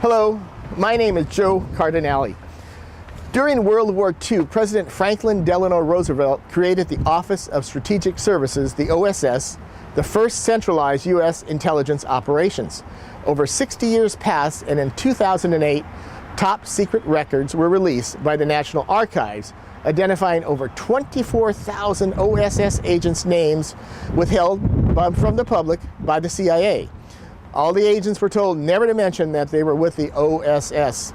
Hello, my name is Joe Cardinalli. During World War II, President Franklin Delano Roosevelt created the Office of Strategic Services, the OSS, the first centralized U.S. intelligence operations. Over 60 years passed, and in 2008, top secret records were released by the National Archives, identifying over 24,000 OSS agents' names withheld from the public by the CIA. All the agents were told never to mention that they were with the OSS.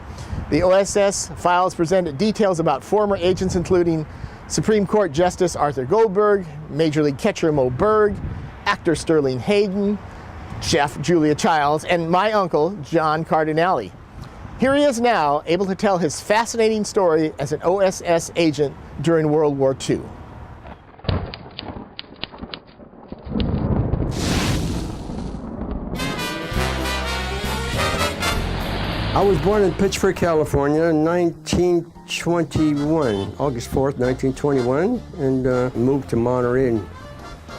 The OSS files presented details about former agents including Supreme Court Justice Arthur Goldberg, Major League catcher Mo Berg, actor Sterling Hayden, Chef Julia Childs, and my uncle, John Cardinalli. Here he is now, able to tell his fascinating story as an OSS agent during World War II. I was born in Pittsburgh, California in 1921, August 4th, 1921, and moved to Monterey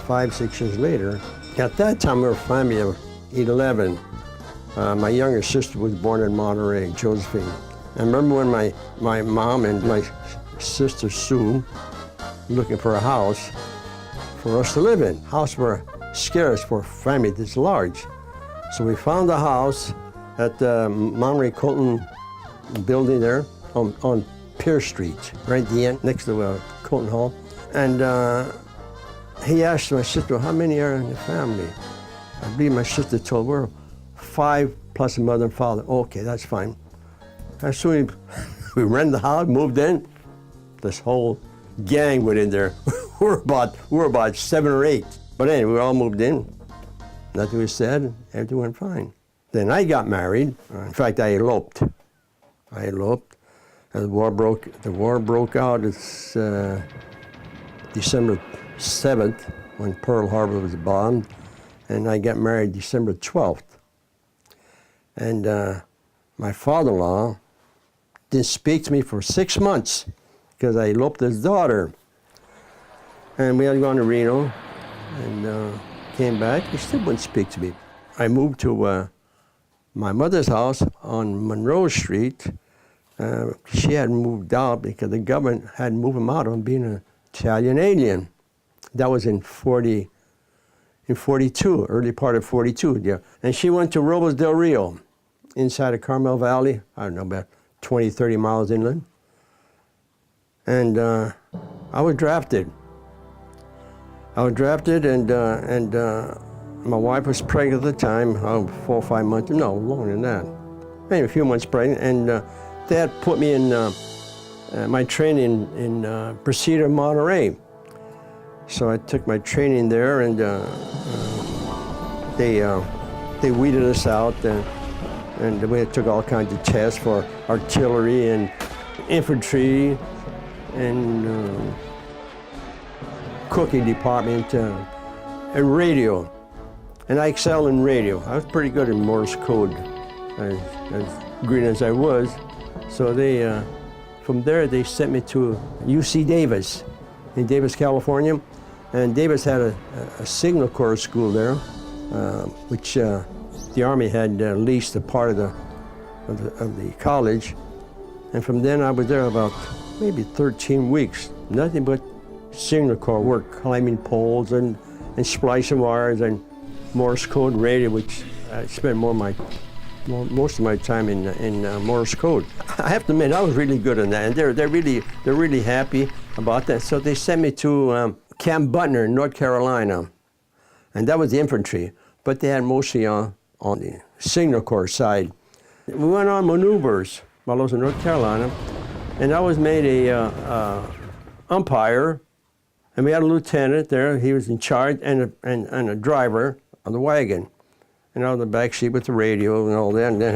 5-6 years later. At that time, we were a family of 11. My younger sister was born in Monterey, Josephine. I remember when my mom and my sister Sue looking for a house for us to live in. Houses were scarce for a family this large. So we found a house at the Monterey Colton building there on Pierce Street, right at the end, next to Colton Hall. And he asked my sister, how many are in the family? I believe my sister told, we're 5 plus a mother and father. Okay, that's fine. As soon as we rented the house, moved in, this whole gang went in there. we were about 7 or 8. But anyway, we all moved in. Nothing was said, everything went fine. Then I got married. In fact, I eloped. And the war broke out. It's December 7th, when Pearl Harbor was bombed, and I got married December 12th. And my father-in-law didn't speak to me for 6 months because I eloped his daughter. And we had gone to Reno and came back. He still wouldn't speak to me. I moved to my mother's house on Monroe Street. She had moved out because the government had moved him out on being an Italian alien. That was in 42, early part of 42. Yeah. And she went to Robles del Rio, inside of Carmel Valley, I don't know, about 20, 30 miles inland. And I was drafted. And my wife was pregnant at the time, 4 or 5 months, no, longer than that. Maybe a few months pregnant, and they had put me in my training in Procedure, Monterey. So I took my training there, and they weeded us out, and we took all kinds of tests for artillery and infantry and cooking department and radio. And I excelled in radio. I was pretty good in Morse code, as green as I was. So they, from there, they sent me to UC Davis in Davis, California. And Davis had a Signal Corps school there, which the Army had leased a part of the college. And from then I was there about maybe 13 weeks. Nothing but Signal Corps work, climbing poles and splicing wires and Morse code radio, which I spent most of my time in Morse code. I have to admit, I was really good in that, and they're really happy about that. So they sent me to Camp Butner in North Carolina, and that was the infantry, but they had mostly on the Signal Corps side. We went on maneuvers while I was in North Carolina, and I was made a umpire, and we had a lieutenant there. He was in charge, and a driver on the wagon, and on the back seat with the radio and all that, and then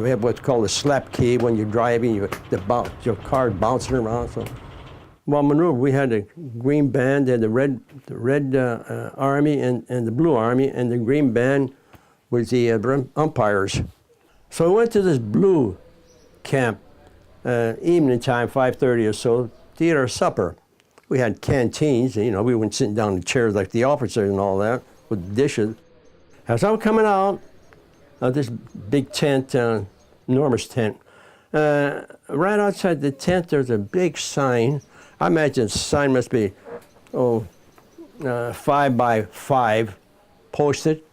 we have what's called a slap key when you're driving, your car bouncing around. So while maneuver, we had a green band, they had the red Army and the blue Army, and the green band was the umpires. So we went to this blue camp, evening time, 5:30 or so, to eat our supper. We had canteens, we weren't sitting down in chairs like the officers and all that, with dishes. As I'm coming out, this big tent, enormous tent. Right outside the tent, there's a big sign. I imagine the sign must be, 5 by 5, posted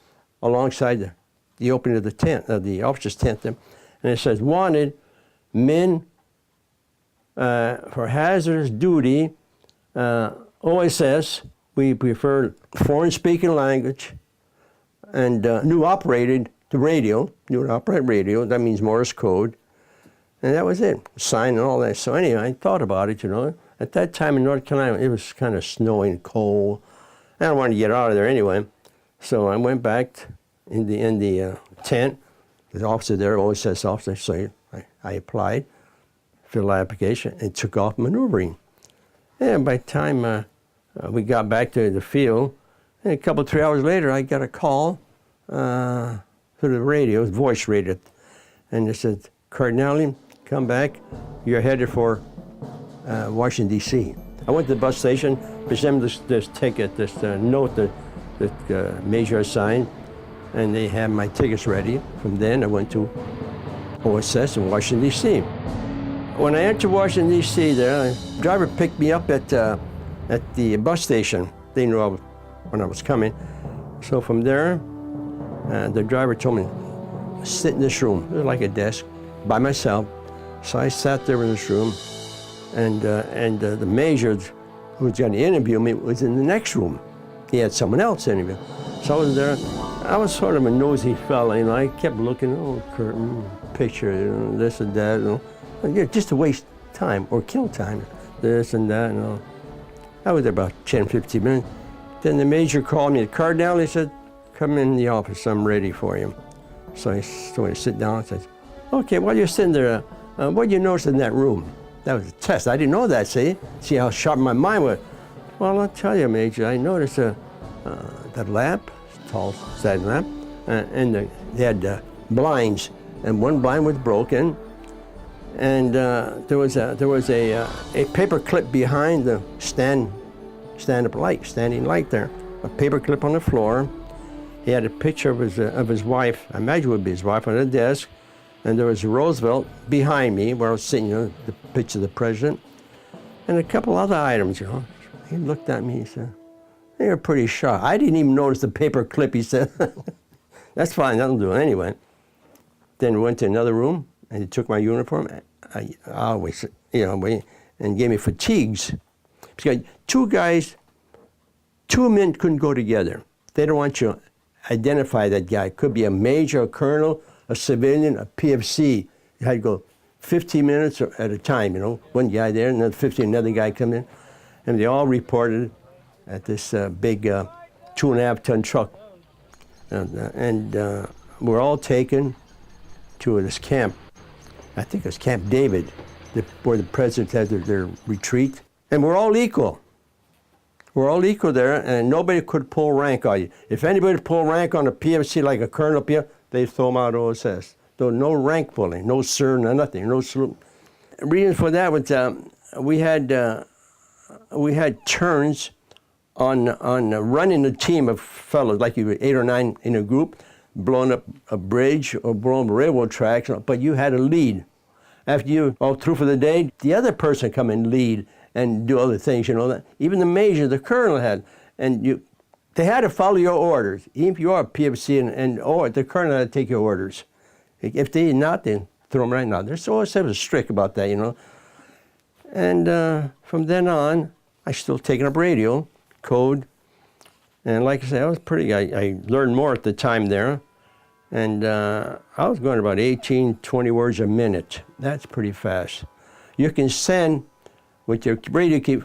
alongside the opening of the tent, the officer's tent there. And it says, wanted men for hazardous duty, OSS, we prefer foreign speaking language, and new to operate radio, that means Morse code. And that was it, sign and all that. So anyway, I thought about it, At that time in North Carolina, it was kind of snowy and cold. I don't want to get out of there anyway. So I went back in the tent. The officer there, OSS officer, so I applied, filled out application, and took off maneuvering. And by the time we got back to the field, and a couple, 3 hours later, I got a call through the radio, voice radio, and it said, Cardinalli, come back, you're headed for Washington, D.C. I went to the bus station, presented this ticket, this note that Major assigned, and they had my tickets ready. From then, I went to OSS in Washington, D.C. When I entered Washington, D.C., the driver picked me up at the bus station. They knew when I was coming. So from there, the driver told me, sit in this room. It was like a desk, by myself. So I sat there in this room, and the major who was going to interview me was in the next room. He had someone else interview. So I was there. I was sort of a nosy fella, I kept looking, curtain, picture, this and that, just to waste time or kill time, this and that, I was there about 10, 15 minutes. Then the major called me, Cardinalli said, come in the office, I'm ready for you. So I sit down and said, okay, while you're sitting there, what did you notice in that room? That was a test. I didn't know that, see how sharp my mind was. Well, I'll tell you, Major, I noticed that lamp, tall side lamp, and they had blinds, and one blind was broken, and there was a paper clip behind the standing light there, a paper clip on the floor. He had a picture of his wife, I imagine it would be his wife, on the desk, and there was Roosevelt behind me where I was sitting, the picture of the president, and a couple other items, He looked at me, he said, you're pretty sharp. I didn't even notice the paper clip, he said. That's fine, that'll do it anyway. Then we went to another room, and he took my uniform. I always, and gave me fatigues. Because two men couldn't go together. They don't want you to identify that guy. It could be a major, a colonel, a civilian, a PFC. You had to go 15 minutes at a time, One guy there, another 15, another guy come in. And they all reported at this big 2.5-ton truck. And we're all taken to this camp. I think it was Camp David, where the president had their retreat. And we're all equal. We're all equal there, and nobody could pull rank on you. If anybody pulled rank on a PFC like a colonel, they'd throw them out of OSS. So no rank pulling, no sir, no nothing, no salute. The reason for that was we had turns on running a team of fellows, like you were 8 or 9 in a group, blowing up a bridge or blowing up railroad tracks, but you had a lead. After you all through for the day, the other person come and lead and do other things, that. Even the major, the colonel had, and they had to follow your orders. Even if you are a PFC or the colonel had to take your orders. If they did not, then throw them right now. There's always was strict about that, And from then on, I still taking up radio, code, and like I said, I was I learned more at the time there, and I was going about 18, 20 words a minute. That's pretty fast. You can send with your radio keep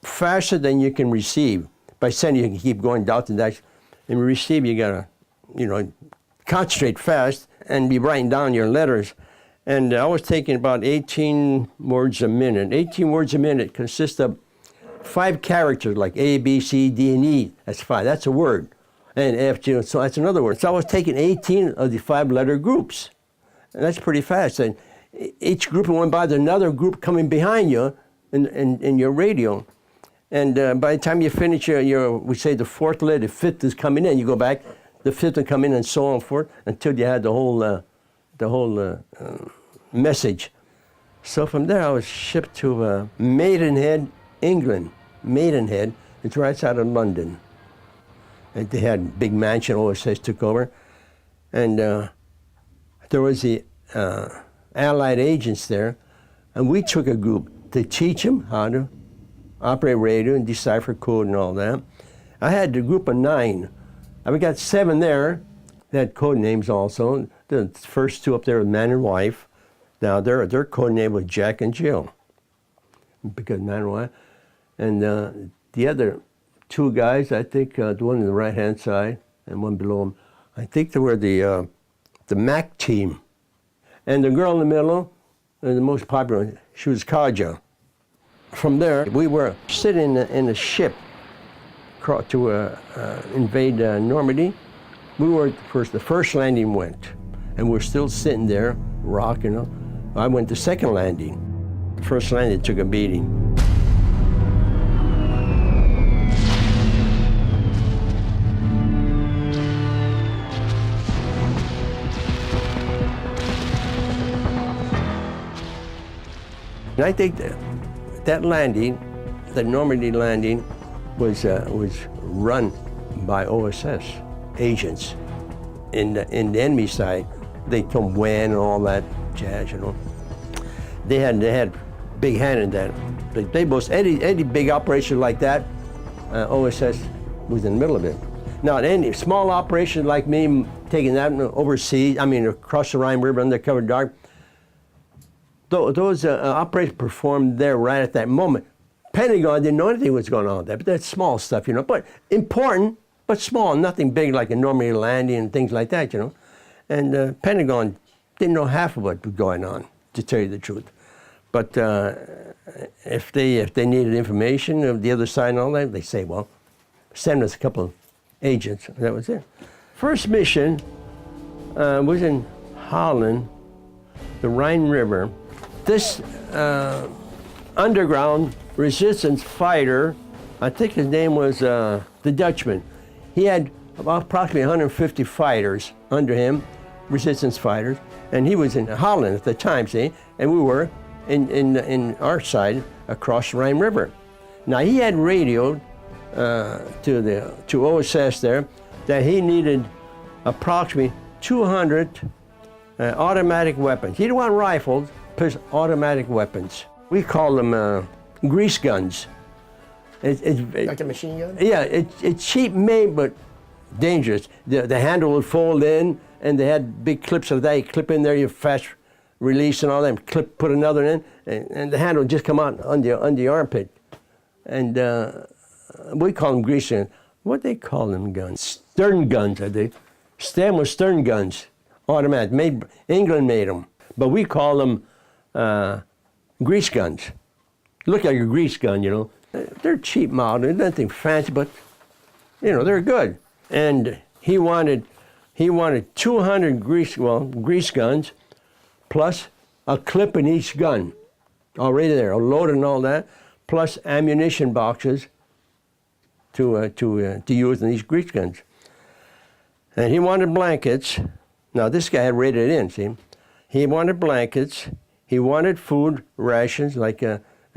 faster than you can receive. By sending, you can keep going down to that. And receive, you gotta, concentrate fast and be writing down your letters. And I was taking about 18 words a minute. 18 words a minute consists of 5 characters, like A, B, C, D, and E. That's 5. That's a word. And F, G, so that's another word. So I was taking 18 of the 5-letter groups. And that's pretty fast. And each group went by, there's another group coming behind you in your radio. And by the time you finish your we say the 4th letter, the 5th is coming in, you go back, the fifth would come in and so on forth until you had the whole message. So from there, I was shipped to Maidenhead, England. Maidenhead, it's right outside of London. And they had a big mansion, OSS took over. And there was the Allied agents there, and we took a group to teach them how to operate radio and decipher code and all that. I had a group of 9. We got 7 there. They had code names also. The first 2 up there were man and wife. Now their code name was Jack and Jill, because man and wife. And the other 2 guys, I think the one on the right-hand side and one below them, I think they were the Mac team. And the girl in the middle, the most popular, she was Kaja. From there, we were sitting in a ship to invade Normandy. We were the first landing went, and we're still sitting there, rocking. I went to second landing. The first landing took a beating. And I think that landing, the Normandy landing, was run by OSS agents. In the enemy side, they come WAN and all that jazz, They had big hand in that. They both any big operation like that, OSS was in the middle of it. Now, any small operation like me taking that overseas, across the Rhine River under cover dark, those operations performed there right at that moment. Pentagon didn't know anything was going on there, but that's small stuff, but important, but small, nothing big like a Normandy landing and things like that, And Pentagon didn't know half of what was going on, to tell you the truth. But if they needed information of the other side and all that, they say, well, send us a couple of agents. And that was it. First mission was in Holland, the Rhine River. This underground resistance fighter, I think his name was the Dutchman. He had about approximately 150 fighters under him, resistance fighters, and he was in Holland at the time, see, and we were in our side across the Rhine River. Now he had radioed to OSS there that he needed approximately 200 automatic weapons. He didn't want rifles, plus automatic weapons. We call them grease guns. Like a machine gun? Yeah, it's cheap made, but dangerous. The handle would fold in, and they had big clips of that. You clip in there, you fast release and all that, and put another in, and the handle would just come out on the armpit. And we call them grease guns. What they call them guns? Stern guns, I think. Stem was stern guns, automatic. England made them, but we call them grease guns. Look like a grease gun, They're cheap model, nothing fancy, but they're good. And he wanted 200 grease guns, plus a clip in each gun, already there, loaded and all that, plus ammunition boxes to use in these grease guns. And he wanted blankets. Now this guy had rated it in, see? He wanted blankets. He wanted food rations, like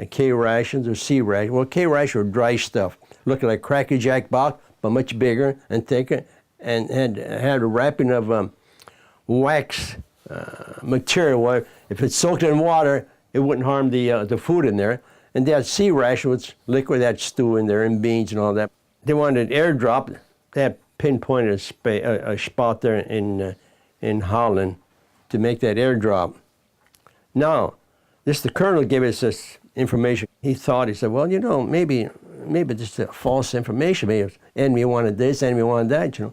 K rations or C rations. Well, K rations were dry stuff, looking like Cracker Jack box, but much bigger and thicker, and had a wrapping of wax material. Where if it's soaked in water, it wouldn't harm the food in there. And they had C ration, which liquid, that stew in there, and beans and all that. They wanted airdrop. They had pinpointed a spot there in Holland to make that airdrop. Now, the colonel gave us this information. He said, well, maybe this is false information. Maybe enemy wanted this, enemy wanted that,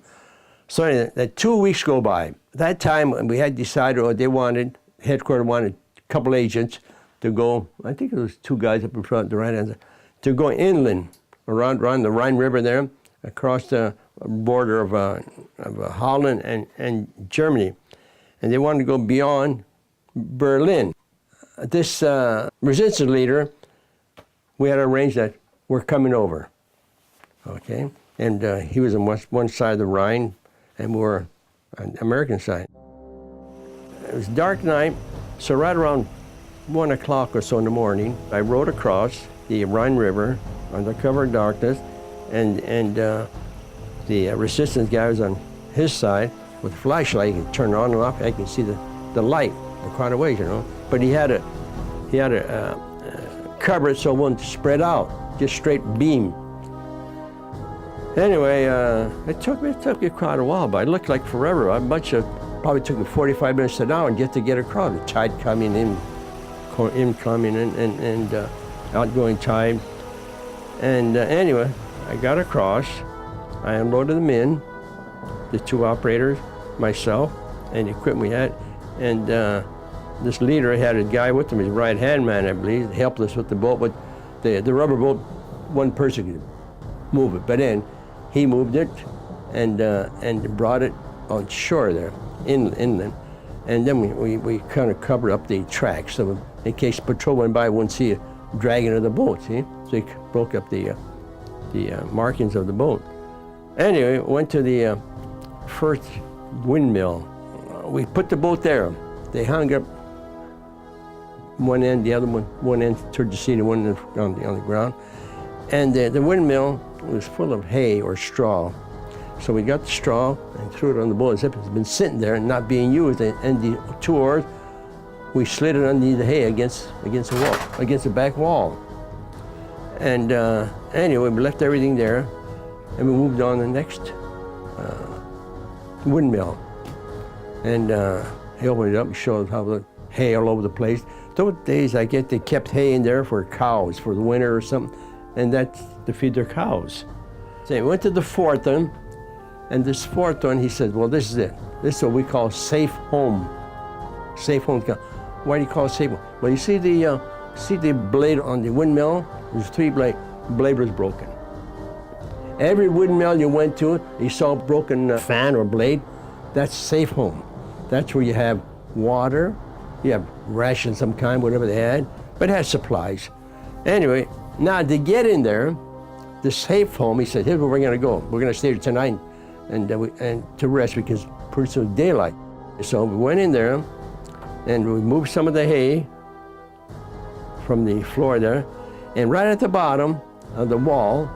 So anyway, that 2 weeks go by. That time we had decided, headquarters wanted a couple agents to go, I think it was 2 guys up in front, the right hand side, to go inland, around the Rhine River there, across the border of Holland and Germany. And they wanted to go beyond Berlin. This resistance leader, we had arranged that we're coming over, okay? And he was on one side of the Rhine, and we were on the American side. It was a dark night, so right around 1 o'clock or so in the morning, I rode across the Rhine River under cover of darkness, and the resistance guy was on his side with a flashlight. He could turn it on and off. I can see the light quite a ways, you know. But he had to cover it so it wouldn't spread out, just straight beam. Anyway, it took me quite a while, but it looked like forever. Probably took me 45 minutes an hour just to get across. The tide coming in, incoming, and outgoing tide. And anyway, I got across. I unloaded them in, the two operators, myself, and the equipment we had. And this leader had a guy with him, his right-hand man, I believe, helped us with the boat. But the rubber boat, one person could move it. But then he moved it and brought it on shore there, inland. And then we kind of covered up the tracks, so in case patrol went by, wouldn't see it dragging of the boat, see? So he broke up the markings of the boat. Anyway, went to the first windmill. We put the boat there. They hung up one end, the other one end toward the sea, the one on the ground. And the windmill was full of hay or straw. So we got the straw and threw it on the boat as if it's been sitting there and not being used. And the two oars, we slid it underneath the hay against the wall, against the back wall. And anyway, we left everything there, and we moved on to the next windmill. And he opened it up and showed how the hay all over the place. Those days, I guess they kept hay in there for cows for the winter or something, and that's to feed their cows. So we went to the fourth one, and this fourth one, he said, well, this is it. This is what we call safe home. Safe home. Why do you call it safe home? Well, you see the blade on the windmill? There's three blade was broken. Every windmill you went to, you saw a broken fan or blade, that's safe home. That's where you have water, you have rations of some kind, whatever they had, but it has supplies. Anyway, now to get in there, the safe home, he said, here's where we're gonna go. We're gonna stay here tonight and to rest because pretty soon daylight. So we went in there and we moved some of the hay from the floor there, and right at the bottom of the wall,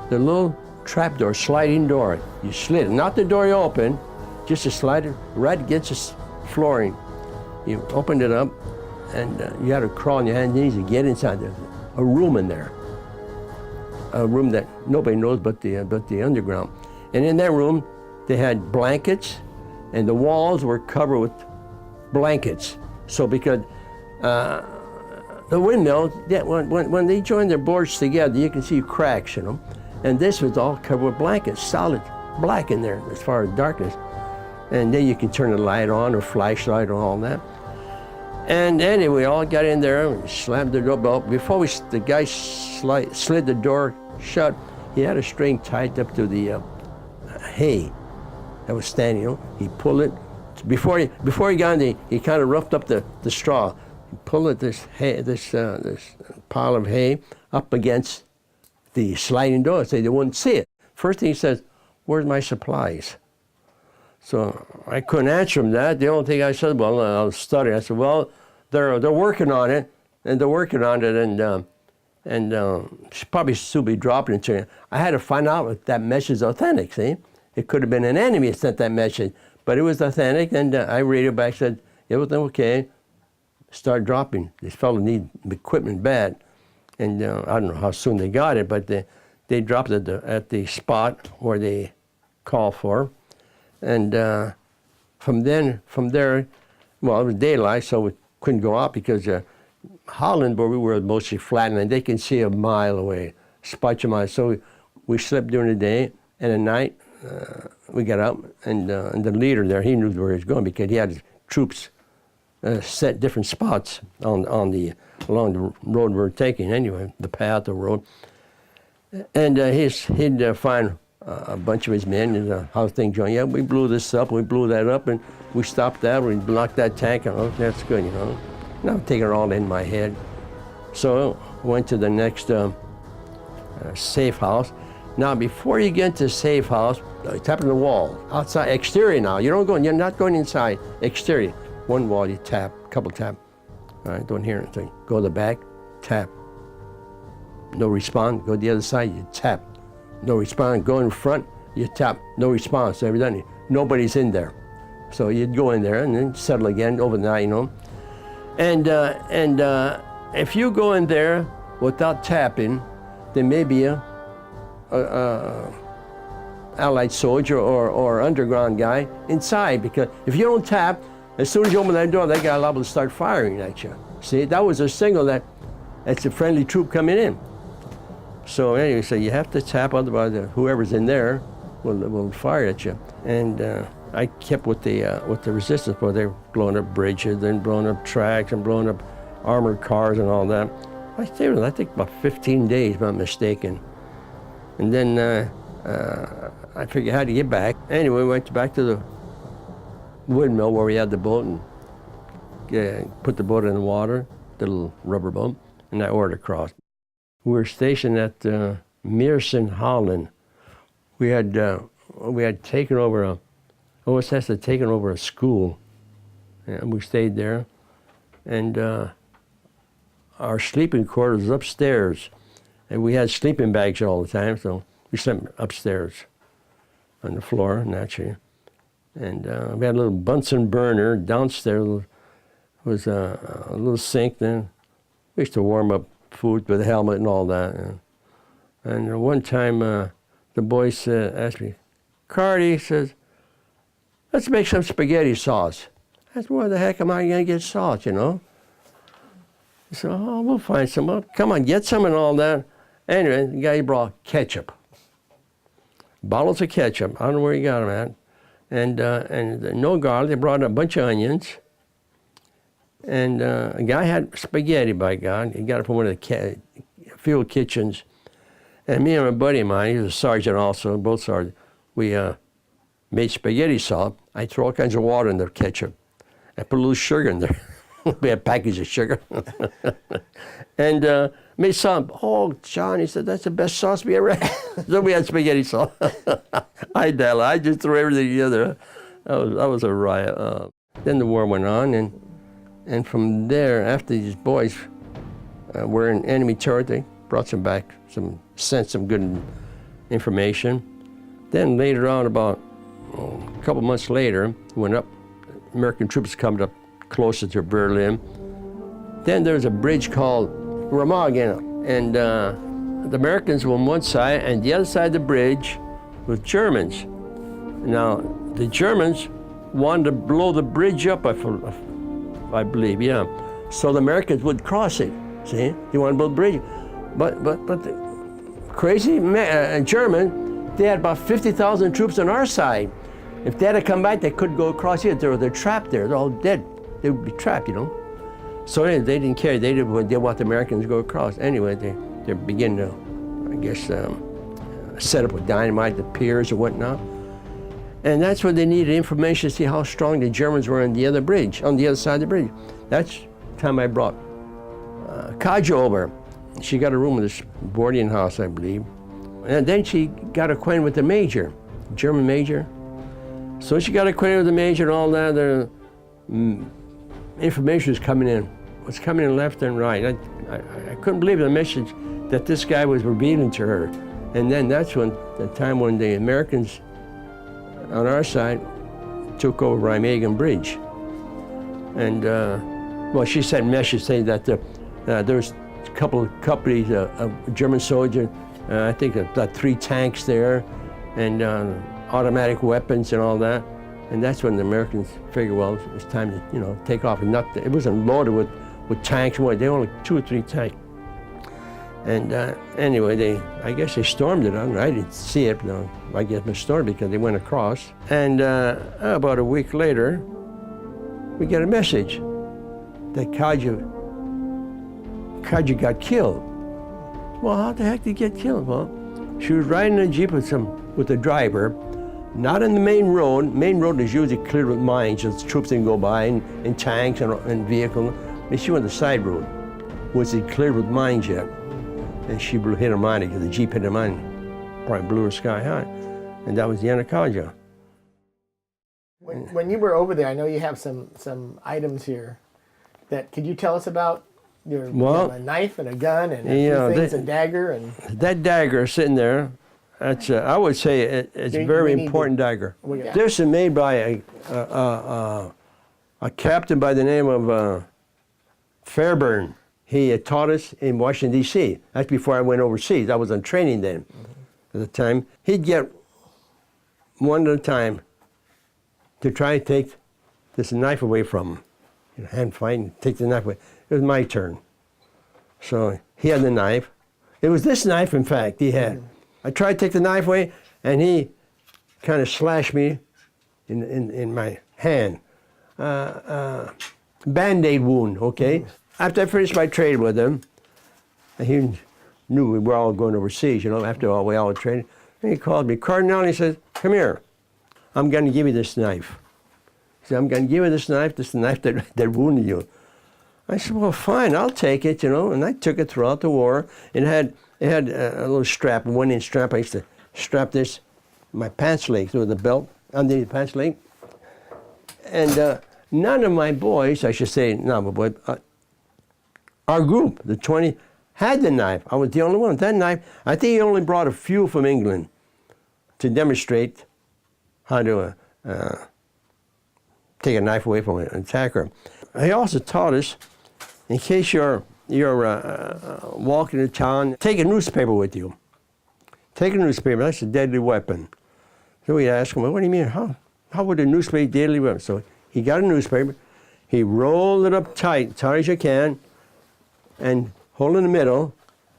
the little trap door, sliding door, you slid it. Not the door you open, just to slide it right against the flooring. You opened it up, and you had to crawl on your hands and knees to get inside. There's a room in there, a room that nobody knows but the underground. And in that room, they had blankets, and the walls were covered with blankets. So because the windmill, when they join their boards together, you can see cracks in them. And this was all covered with blankets, solid black in there as far as darkness. And then you can turn the light on or flashlight or all that. And anyway, we all got in there and slammed the door. But before the guy slid the door shut, he had a string tied up to the hay that was standing, you know. He pulled it. Before he got in there, he kind of roughed up the straw. He pulled this pile of hay up against the sliding door so they wouldn't see it. First thing he says, where's my supplies? So I couldn't answer him that. The only thing I said, well, I was studying. I said, well, they're working on it, and she'll probably still be dropping it to you. I had to find out if that message is authentic, see? It could have been an enemy that sent that message, but it was authentic, and I radioed back, said, everything okay, start dropping. This fellow need equipment bad. And I don't know how soon they got it, but they dropped it at the spot where they called for. And from there, well, it was daylight, so we couldn't go out because Holland, where we were, mostly flatland. They can see a mile away, spot a mile. So we slept during the day, and at night we got up, and the leader there, he knew where he was going because he had his troops set different spots along the road we were taking anyway, the path, the road. And he'd find a bunch of his men and how things going. Yeah, we blew this up, we blew that up, and we stopped that, we blocked that tank, and oh, that's good, you know. And I'm taking it all in my head. So I went to the next safe house, Now, before you get into the safe house, tap on the wall. Outside, exterior now. You're not going inside. Exterior. One wall, you tap, couple tap. All right, don't hear anything. Go to the back, tap. No response. Go to the other side, you tap. No response. Go in front, you tap. No response. Evidently, nobody's in there. So you'd go in there and then settle again overnight, And if you go in there without tapping, there may be a Allied soldier or underground guy inside, because if you don't tap, as soon as you open that door, that guy is liable to start firing at you. See, that was a signal that it's a friendly troop coming in. So anyway, so you have to tap, otherwise whoever's in there will fire at you. And I kept with the resistance, but they were blowing up bridges, then blowing up tracks, and blowing up armored cars and all that. I stayed with them, I think, about 15 days, if I'm not mistaken. And then I figured how to get back. Anyway, we went back to the windmill where we had the boat and put the boat in the water, the little rubber boat, and I oared across. We were stationed at Meersen, Holland. We had taken over OSS had taken over a school, and we stayed there. And our sleeping quarters was upstairs, and we had sleeping bags all the time, so we slept upstairs on the floor, naturally. And we had a little Bunsen burner downstairs. Was a little sink there. We used to warm up food with a helmet and all that. And one time, the boys asked me, Cardi says, let's make some spaghetti sauce. I said, where the heck am I going to get sauce, He said, oh, we'll find some. Oh, come on, get some and all that. Anyway, the guy brought ketchup. Bottles of ketchup. I don't know where he got them at. And no garlic. They brought a bunch of onions. And a guy had spaghetti, by God. He got it from one of the field kitchens. And me and my buddy of mine, he was a sergeant also, both sergeants, we made spaghetti sauce. I throw all kinds of water in the ketchup. I put a little sugar in there. We had a package of sugar. And made some. Oh, John, he said, that's the best sauce we ever had. So we had spaghetti sauce. I just threw everything together. That was a riot. Then the war went on, and from there, after these boys were in enemy territory, brought some back, sent some good information. Then later on, about a couple months later, went up, American troops coming up closer to Berlin. Then there was a bridge called Remagen, and the Americans were on one side, and the other side of the bridge was Germans. Now, the Germans wanted to blow the bridge up, I believe, yeah. So the Americans would cross it, see? They wanted to build a bridge. But the crazy German, they had about 50,000 troops on our side. If they had to come back, they couldn't go across here. They're trapped there. They're all dead. They would be trapped, So anyway, they didn't care. They want the Americans to go across. Anyway, they began to, I guess, set up with dynamite, the piers or whatnot. And that's when they needed information to see how strong the Germans were on the other bridge, on the other side of the bridge. That's the time I brought Kaja over. She got a room in this boarding house, I believe. And then she got acquainted with the major, German major. So she got acquainted with the major and all that. The information was coming in. It was coming in left and right. I couldn't believe the message that this guy was revealing to her. And then that's when the time when the Americans on our side took over Remagen Bridge. And well, she sent a message saying that there was a couple of companies, a German soldier, I think about 3 tanks there, and automatic weapons and all that. And that's when the Americans figured, well, it was time to, take off. And it wasn't loaded with tanks. They only 2 or 3 tanks. And anyway, I guess they stormed it. I didn't see it. No, I guess they stormed because they went across. And about a week later, we get a message that Kaja got killed. Well, how the heck did he get killed? Well, she was riding in a Jeep with the driver, not in the main road. Main road is usually cleared with mines, just troops didn't go by, and tanks and vehicles. And she went the side road, was it cleared with mines yet? And she hit a mine because the Jeep hit a mine. probably blew her sky high. And that was the end of college. When you were over there, I know you have some items here. Could you tell us about your a knife and a gun and a few things, a dagger and that dagger sitting there? That's I would say it's a very important dagger. This is made by a captain by the name of Fairburn. He taught us in Washington, D.C. That's before I went overseas. I was on training then at the time. He'd get one at a time to try to take this knife away from him. Hand fight and take the knife away. It was my turn. So he had the knife. It was this knife, in fact, he had. I tried to take the knife away, and he kind of slashed me in my hand. Band-aid wound, okay? After I finished my trade with him, he knew we were all going overseas, after all, we all traded. And he called me, Cardinalli, he says, come here. I'm going to give you this knife. He said, I'm going to give you this knife that wounded you. I said, well, fine, I'll take it, and I took it throughout the war. It had a little strap, a 1-inch strap. I used to strap this, my pants leg, through the belt, underneath the pants leg. And none of my boys, I should say, not my boy, our group, the 20, had the knife. I was the only one. That knife, I think he only brought a few from England to demonstrate how to take a knife away from an attacker. He also taught us, in case you're walking in town, take a newspaper with you. Take a newspaper, that's a deadly weapon. So we asked him, well, what do you mean? How would a newspaper be a deadly weapon? So he got a newspaper, he rolled it up tight as you can, and hold in the middle,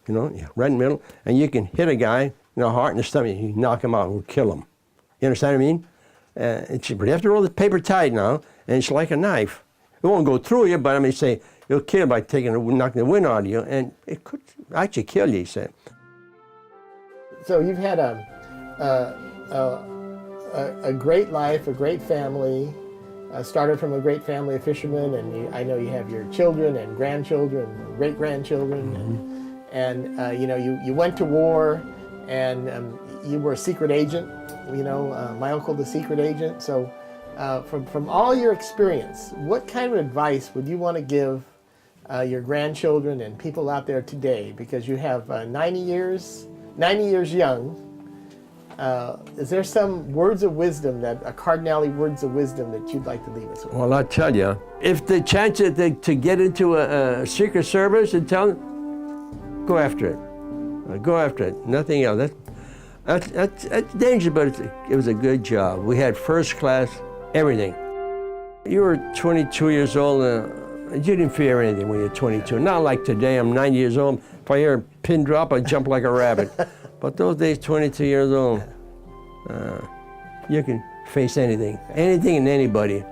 right in the middle, and you can hit a guy in the heart and the stomach, you knock him out, or kill him. You understand what I mean? But you have to roll the paper tight now, and it's like a knife. It won't go through you, but say, it'll kill you by knocking the wind out of you, and it could actually kill you, he said. So you've had a great life, a great family, started from a great family of fishermen, and I know you have your children and grandchildren, great-grandchildren, and you went to war, and you were a secret agent, my uncle, the secret agent. So from all your experience, what kind of advice would you want to give your grandchildren and people out there today? Because you have 90 years young. Is there some words of wisdom, Cardinalli words of wisdom that you'd like to leave us with? Well, I'll tell you, if the chance to get into a Secret Service and tell them, go after it. Go after it, nothing else. That's dangerous, but it was a good job. We had first class everything. You were 22 years old, you didn't fear anything when you're 22. Not like today, I'm 90 years old. If I hear a pin drop, I jump like a rabbit. But those days, 22 years old, you can face anything and anybody.